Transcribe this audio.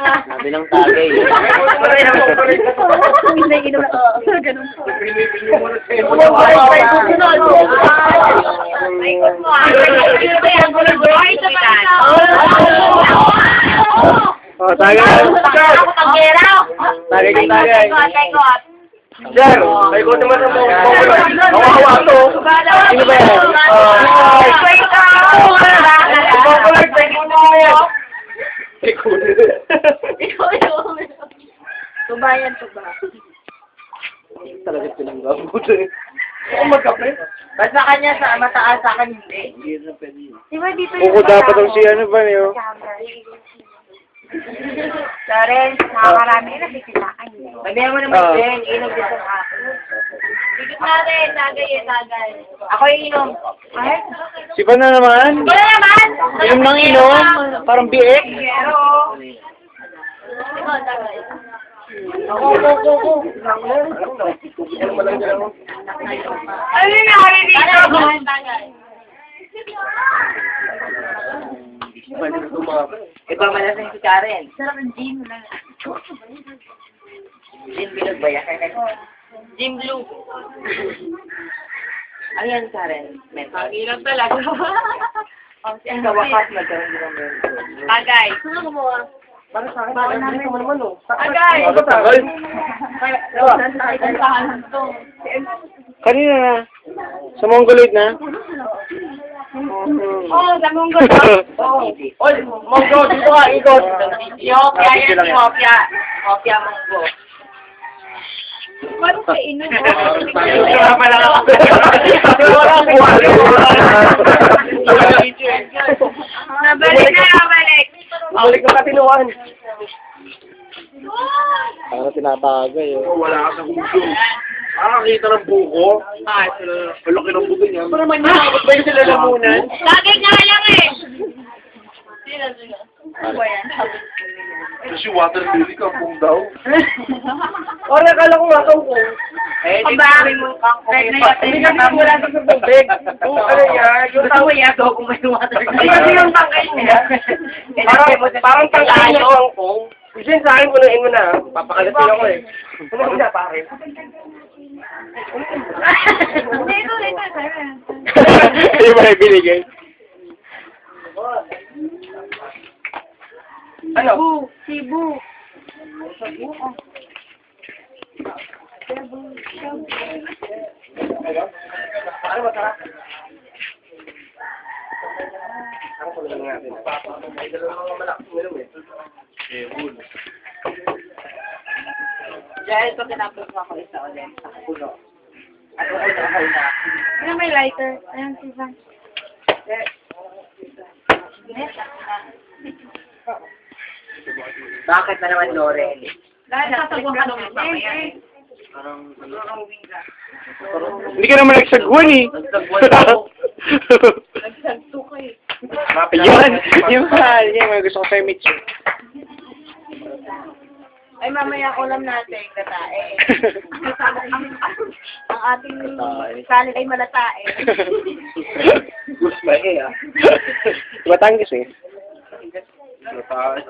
Sabi ng tagay. Oh, tagay. Tagay. Sir, may kote man mo. Hawa to. Sino ba yan? Tubayan, tuba. Talaga pinanggabot eh. Ako magkape. Basta kanya sa mataas, sa akin hindi. Diba dito Buko dapat ang si ano ba niyo? Lawrence, nakakarami na nakikitaan niyo. Magbihan mo naman din, inom din sa akin. Dikit natin, tagay. Ako yung inom. Ay? Si pa na naman? Wala naman! Inom ng inom? Parang biik? Pero... Ako. Ano nangyari dito? Iba malasing si Karen. Sarap ng gin mo lang. Gin bilog ba yan? Gin blue. Ayan, Karen. Pag-ilang talaga. Ang kawakas nagkaroon din ng Tagay. Sino gumawa? Para sa akin, tagay mo naman oh. Tagay! Ako tagay? Kanina na. Sa Mongoloid na? Oo, sa Mongol. Oy, Monggo, dito ka, ikot. Ethiopia yan, Ethiopia. Ethiopia, Monggo. Paano ka inom? Wala pala ka. Wala Nabalik na, nabalik. Balik na katinuan. Parang tinatagay eh. Wala ka sa hugo. Nakakita ng buko. Malaki ng buko niya. Pero naman niya, ba't ba yung sila lamunan? Lagay nga lang eh. Ano ba yan? Kasi water lily ka, kung daw. O, nakala ko nga kung. Eh, di ba mo kangkong. Hindi ka wala sa tubig. Ano yan? Yung tawa yan daw kung may water lily. Kasi yung tangkay niya. Parang tangkay niya kangkong. Kasi sa akin, punuin mo na. Papakalasin ako eh. Punuin na, pare. Ito. Hindi ba na binigay? Ano? Cebu. Ano ba sarap? Ano ko lang natin? May dalawang malaking minum eh. Ebul. Dahil ito kinapos mo ako isa ulit. Puno. At ako na. Ano may lighter? Ayan, Sivan. Bakit na naman, Loren? Dahil sasabuhan ka naman mamaya eh. Hindi ka naman nagsagwan eh. Nagsagwan ako. Nagsagto ka eh. Yan! Yung mahal niya. May gusto ko sa'yo, Mitch. Ay, mamaya ulam natin, katae. Ang ating kanin ay malatae. Gusto eh ah. Batangas eh. Gatae.